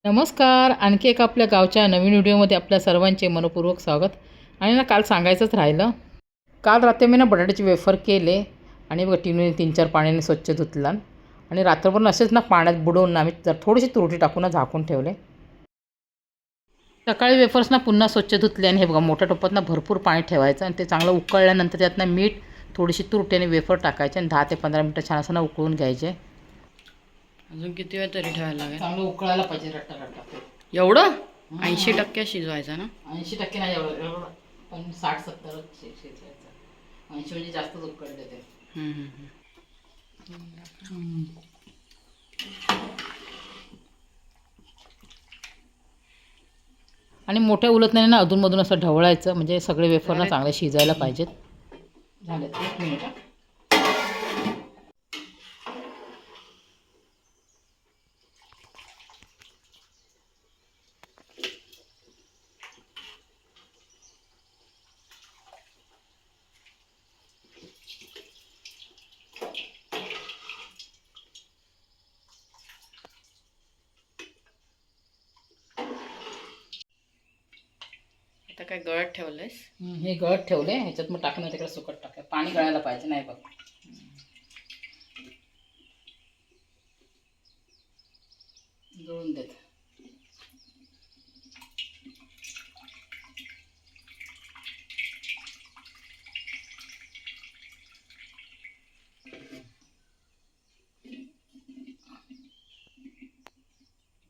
नमस्कार. आणखी एक आपल्या गावच्या नवीन व्हिडिओमध्ये आपल्या सर्वांचे मनपूर्वक स्वागत. आणि ना काल सांगायचंच राहिलं. काल रात्री मी ना बटाट्याचे वेफर केले आणि बघा टिनूने 3-4 पाण्याने स्वच्छ धुतला आणि रात्रभर असेच ना पाण्यात बुडवून ना आम्ही थोडीशी तुरटी टाकून ना झाकून ठेवले. सकाळी वेफर्स ना पुन्हा स्वच्छ धुतले आणि हे बघा मोठ्या टोपात ना भरपूर पाणी ठेवायचं आणि ते चांगलं उकळल्यानंतर त्यात ना मीठ, थोडीशी तुरटी आणि वेफर टाकायचे आणि 10 ते 15 मिनटं छान असं ना उकळून घ्यायचे. अजून किती वेळ तरी ठेवायला लागेल? चांगलं उकळायला पाहिजे रट्टा रट्टा. एवढं 80% शिजवायचं ना? 80% नाही, एवढं पण 60-70 शिजवायचं. 80 म्हणजे जास्तच उकळले ते. आणि मोठ्या उलटण्याने ना अधूनमधून असं ढवळायचं म्हणजे सगळे वेफर ना चांगले शिजायला पाहिजेत. झाले 1 मिनिट. आता काय गळत ठेवलंयस? हे गळत ठेवले, ह्याच्यात मग टाकणं तिकडे सुकट टाकलं. पाणी गळायला पाहिजे नाही बघ. गळून देत.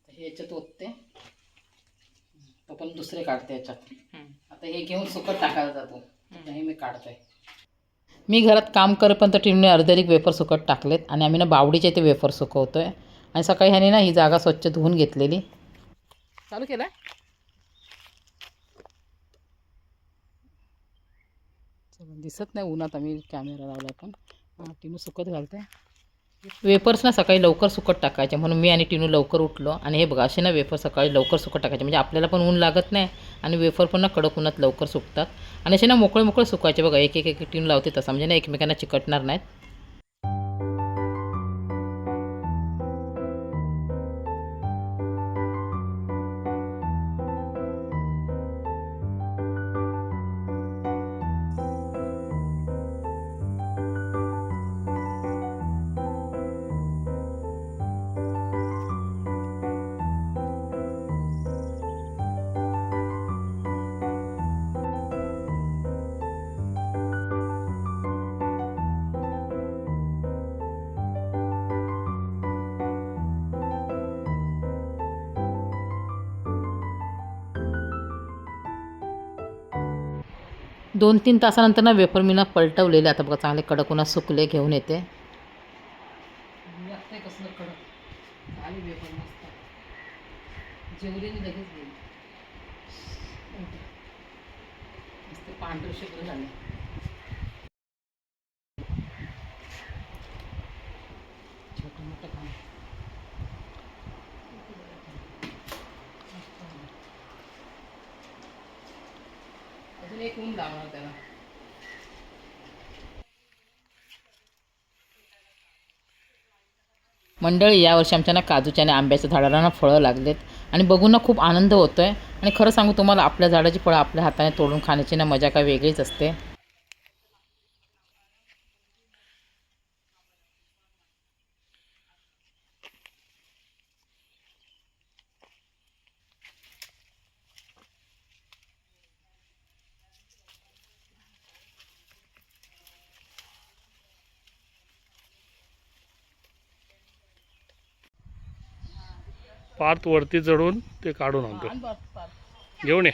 हे याच्यात ओतते, तो पण दुसरे काढते याच्यात. आता हे घेऊन सुकट टाकायला जातो. हे मी काढतोय. मी घरात काम करेपर्यंत टिनूने अर्धे वेफर सुकट टाकलेत आणि आम्ही ना बावडीचे ते वेफर सुकवतोय. आणि सकाळी ह्याने ना ही जागा स्वच्छ धुवून घेतलेली. चालू केलं दिसत नाही उन्हात, आम्ही कॅमेरा लावला पण. टिनू सुकत घालते वेफर्स ना. सकाळी लवकर सुकट टाकायचे म्हणून मी आणि टिनू लवकर उठलो. आणि हे बघा असे ना वेफर सकाळी लवकर सुकट टाकायचे म्हणजे आपल्याला पण ऊन लागत नाही आणि वेफर पण ना कडक उन्हात लवकर सुकतात. आणि असे ना मोकळे मोकळे सुकायचे बघा. एक एक एक टिनू लावते तसं म्हणजे ना एकमेकांना चिकटणार नाहीत. दोन 3 तासानंतर ना वेफर मी ना पलटवलेले. आता बघा चांगले कडक उन्हात सुकले. घेऊन येते. कसलं कडक आली वेफर मस्त. जेवली मी लगेच गेली. मस्त पांढरे शुभ्र झाले. छोटं मोठं काम. अजून एक ऊन लावणार त्याला. मंडळी यावर्षी आमच्या ना काजूच्या आणि आंब्याच्या झाडाला ना फळं लागलेत आणि बघून ना खूप आनंद होतो आहे. आणि खरं सांगू तुम्हाला आपल्या झाडाची फळं आपल्या हाताने तोडून खाण्याची ना मजा काय वेगळीच असते. पार्थ वरती चढून ते काढून आणतो. घेऊन ये,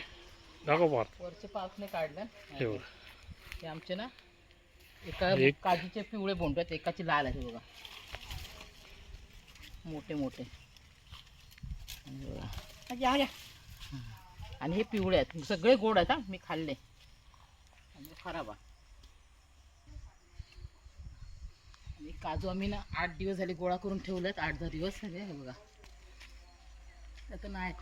दाखव पार्थ. वरचे पार्कने काढलं. हे बघ, हे आमचे ना एका काजूचे पिवळे बोंड आहेत, एकाची लाल आहे बघा. मोठे मोठे आणि हे पिवळे आहेत. सगळे गोड आहेत. मी खाल्ले खराब. आणि काजू आम्ही ना 8 दिवस झाले गोळा करून ठेवलेत. 8-10 दिवस झाले. हे बघा आता नाही.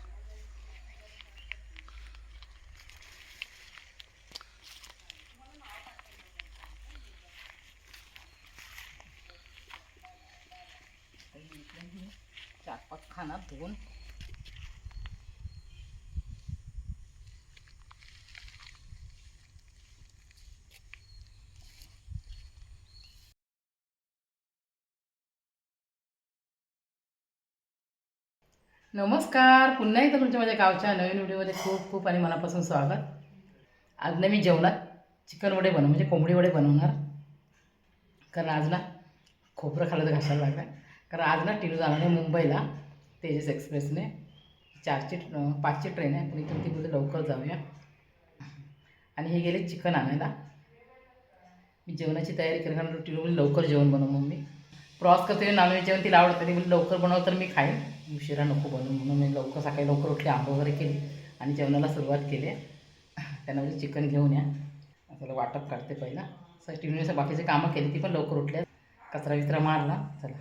खाना धुवून नमस्कार, पुन्हा एकदा तुमच्या माझ्या गावच्या नवीन व्हिडिओमध्ये खूप खूप आणि मनापासून स्वागत. आज ना मी जेवणात चिकन वडे म्हणजे कोंबडी वडे बनवणार. कारण आज ना खोबरं खाल्लं तर घासायला लागलं. कारण आज ना टिनू जाणार आहे मुंबईला तेजस एक्सप्रेसने. 5ची ट्रेन आहे, पण इथून ती बोलते लवकर जाऊया. आणि हे गेले चिकन आणायला. मी जेवणाची तयारी केली कारण टिनू बोलली लवकर जेवण बनव मम्मी. प्रवास करते नॉनव्हेज जेवण तिला आवडतं. ती बोलली लवकर बनव तर मी खाईन, उशिरा नको बनवू. म्हणून मी सकाळी लवकर उठले, आंघोळ वगैरे केली आणि जेवणाला सुरुवात केली. त्यांना म्हणजे चिकन घेऊन या, त्याला वाटप काढते पहिला. टिनूने बाकीचे कामं केली, ती पण लवकर उठल्या, कचरा विचरा मारला. चला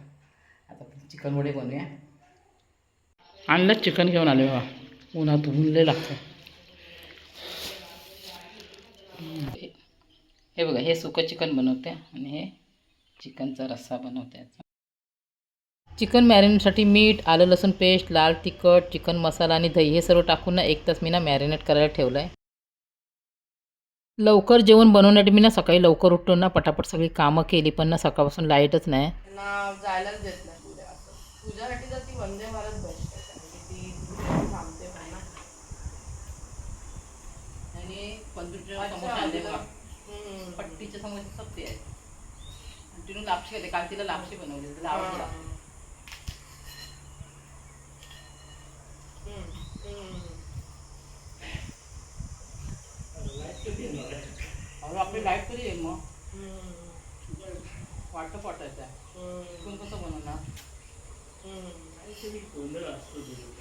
आता चिकन वडे बनवूया. आणलं चिकन घेऊन आले बघा, उन्हात ऊनले लागतं. हे बघा, हे सुकं चिकन बनवते आणि हे चिकनचा रस्सा बनवते. चिकन मॅरिनेटसाठी मीठ, आलं लसूण पेस्ट, लाल तिखट, चिकन मसाला आणि दही हे सर्व टाकून ना 1 तास मी ना मॅरिनेट करायला ठेवलं आहे. लवकर जेवण बनवण्यासाठी मी ना सकाळी लवकर उठलो ना, पटापट सगळी कामं केली, पण ना सकाळपासून लाईटच नाही. त्यांना जायलाच देत नाही पुढे. असं तुझ्यासाठी तर ती वंदे भारत बेस्ट आहे, कारण की ती थांबते पण ना. आणि पट्टीचे समोसे सत्य आहे. तिने लापशी घेते, काल तिला लापशी बनवली, तिला आवडते. आपली लाईट कधी येईल मग? वाटप वाटायचं आहे. चिकन कसं बनवणार?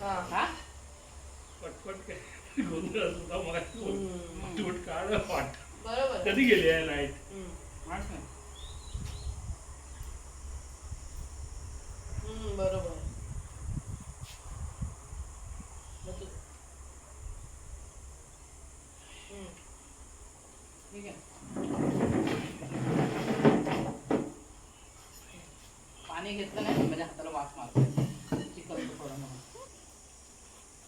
हा पटपट काय गोंधळ असतो मग. बरोबर कधी गेली आहे लाईट? बरोबर. ठीक आहे. पाणी घेतलं नाही म्हणजे हाताला वास मारतो चिकन थोडं म्हणून.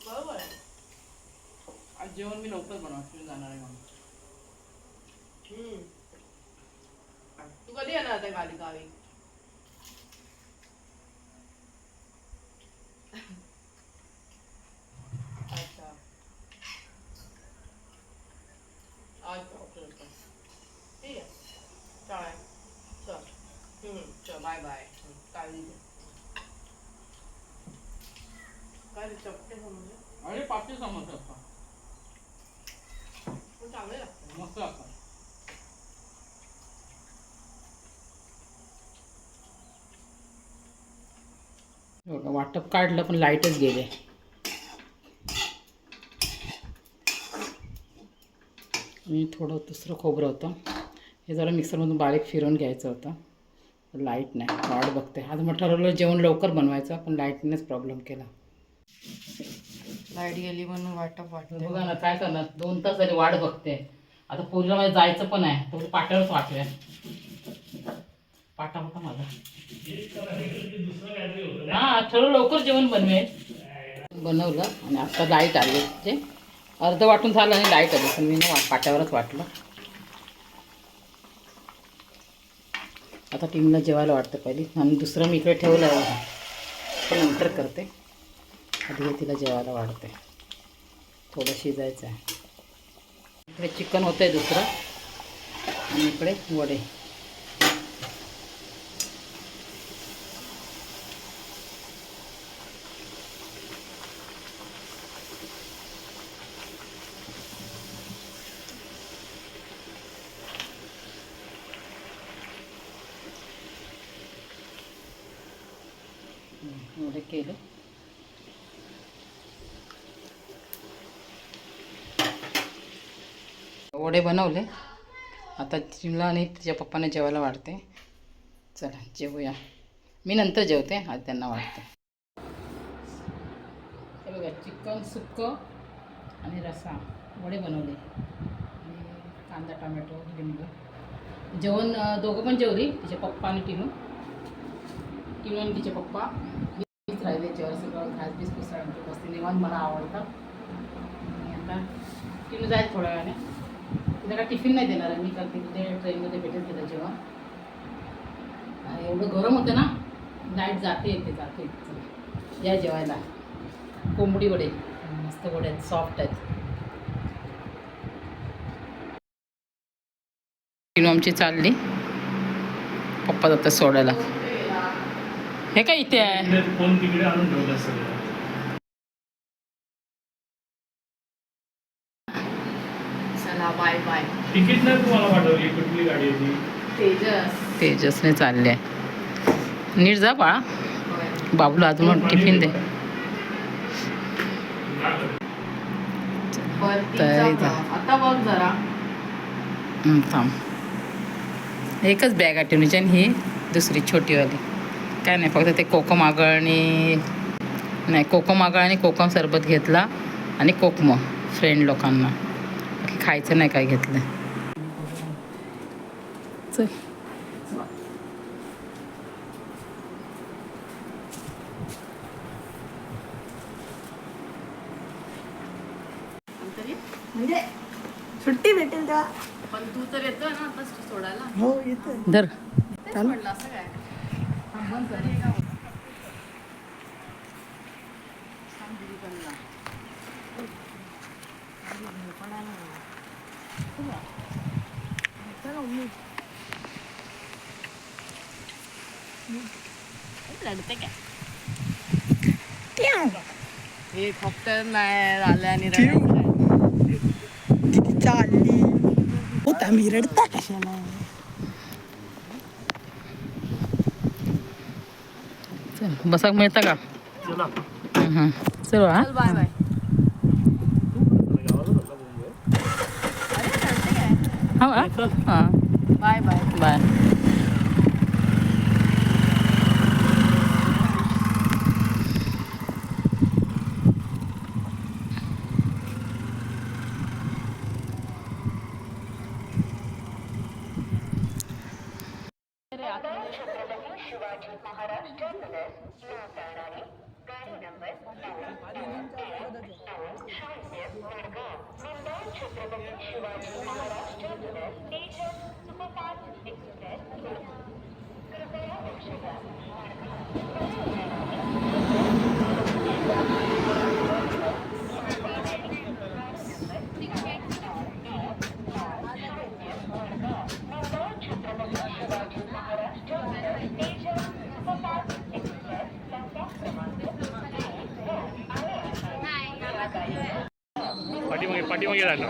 बरोबर आहे. आज जेवण मी लवकर बनवतो, जाणार आहे म्हणून. तू कधी येणार आता गावी? अच्छा ठीक आहे, चालेल. चल बाय बाय. काळजी घे. काय चपटे समजले? अरे 5चे समोसे असतात, पण चांगले लागतात, मस्त लागतात. बघा वाटप काढलं पण लाईटच गेले. मी थोडं दुसरं खोबरं होतं, हे जरा मिक्सरमधून बारीक फिरवून घ्यायचं होतं. लाईट नाही, वाट बघते. आज मग ठरवलं जेवण लवकर बनवायचं, पण लाईटनेच प्रॉब्लेम केला. लाईट गेली म्हणून वाटप वाटते. बघा ना काय करणार, 2 तास झाली वाट बघते. आता पोरीला माझ्या जायचं पण आहे, तर पाट्यावरच वाटूया. पाटा होता माझा. हां ठरवलं लवकर जेवण बनवलं आणि आता लाईट आली. म्हणजे अर्ध वाटून झालं आणि लाईट आली, पण मी ना पाट्यावरच वाटलं. आता टीमला जेवायला वाटतं पहिली, आणि दुसरं मी इकडे ठेवलं आहे, ते नंतर करते. आधी तिला जेवायला वाढते, थोडं शिजायचं आहे. इकडे चिकन होतं आहे दुसरं, आणि इकडे वडे. वडे केले. वडे बनवले. आता चिमला आणि तिच्या पप्पाने जेवायला वाढते. चला जेवूया. मी नंतर जेवते, आज त्यांना वाढते. हे बघा, चिकन सुक्कं आणि रस्सा वडे बनवले, आणि कांदा टोमॅटो लिंबू. जेवण दोघं पण जेवली, तिचे पप्पा आणि टिनू आणि तिचे पप्पा. मीच राहिले जेव्हा सगळं घास बीस पुसळांची बसते निवांत, मला आवडतं. आणि आता टिनू जाईल थोड्या वेळाने. तिला काय टिफिन नाही देणार आहे मी, करते तिथे ट्रेनमध्ये भेटेल तिला जेव्हा. एवढं गरम होतं ना, लाईट जाते येते या जेवायला. कोंबडी वडे मस्त वडे आहेत, सॉफ्ट आहेत. टिनू आमची चालली, पप्पा जातात सोडायला. हे काय इथे आहे? फोन तिकडे आणून ठेवलं सगळं. चला बाय बाय. तिकीट नाही तुम्हाला पाठवली, कुठली गाडी होती? तेजस. तेजसने चालले आहे. नीट जा बाळा. बाबूला अजून टिफिन दे. तयारी परतीचा जा. आता बघ जरा. थांब. एकच बॅग आहे टिनूची आणि ही दुसरी छोटीवाली. काय नाही, फक्त ते कोकम आगळ आणि कोकम सरबत घेतला आणि कोकम फ्रेंड लोकांना. बाकी खायचं नाही काय घेतलं. चल. म्हणजे सुट्टी भेटेल तेव्हा. पण तू तर येतोय ना आता सोडायला. हो येतं. धर. तेच म्हटलं असं काय. एक हप्त्यात नाही आले आणि किती चालली होता मी रडता कशाला. चल बसा मिळतं का? चला. चल हा. चल बाय बाय. हा हां बाय बाय. बाय. पाठीमागे राहिला.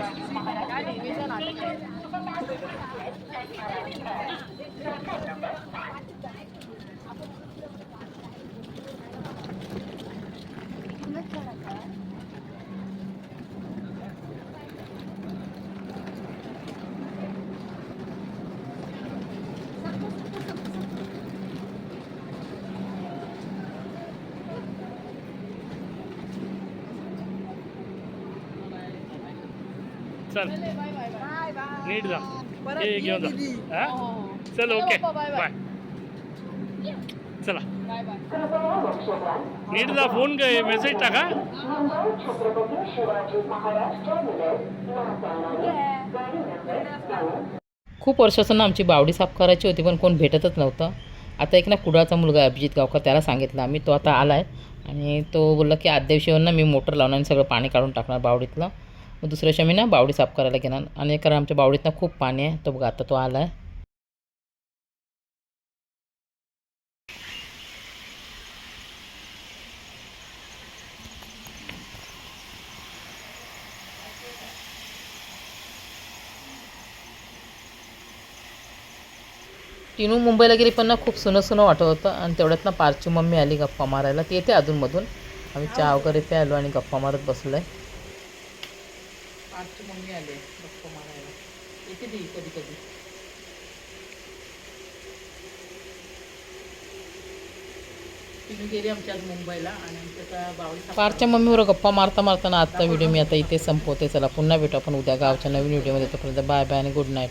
चल नीट जा. हे घेऊन जा. हा चल ओके बाय. चला नीट जा. फोन काय मेसेज टाका. खूप वर्षापासून आमची बावडी साफ करायची होती पण कोण भेटतच नव्हतं. आता एक ना कुडाळचा मुलगा आहे अभिजित गावकर, त्याला सांगितलं आम्ही. तो आता आला आहे आणि तो बोलला की आदल्या दिवशीवर ना मी मोटर लावणार आणि सगळं पाणी काढून टाकणार बावडीतलं. मग दुसऱ्या दिवशी मी ना बावडी साफ करायला घेणार. आणि कारण आमच्या बावडीतनं खूप पाणी आहे. तो बघा आता तो आला आहे. टिनू मुंबईला गेली पण ना खूप सुनं सुनं वाटत होतं. आणि तेवढ्यात ना पारची मम्मी आली गप्पा मारायला. ती येते अधूनमधून. आम्ही चहा वगैरे ते आलो आणि गप्पा मारत बसलो आहे. पारची मम्मी आली गप्पा मारायला. येते ती कधी कधी. टिनू गेली आमच्या आज मुंबईला आणि आमच्या बावडी पारच्या मम्मीवर गप्पा मारता मारताना आजचा व्हिडिओ मी आता इथे संपवते. चला पुन्हा भेटू आपण उद्या गावच्या नवीन व्हिडिओमध्ये. तोपर्यंत बाय बाय आणि गुड नाईट.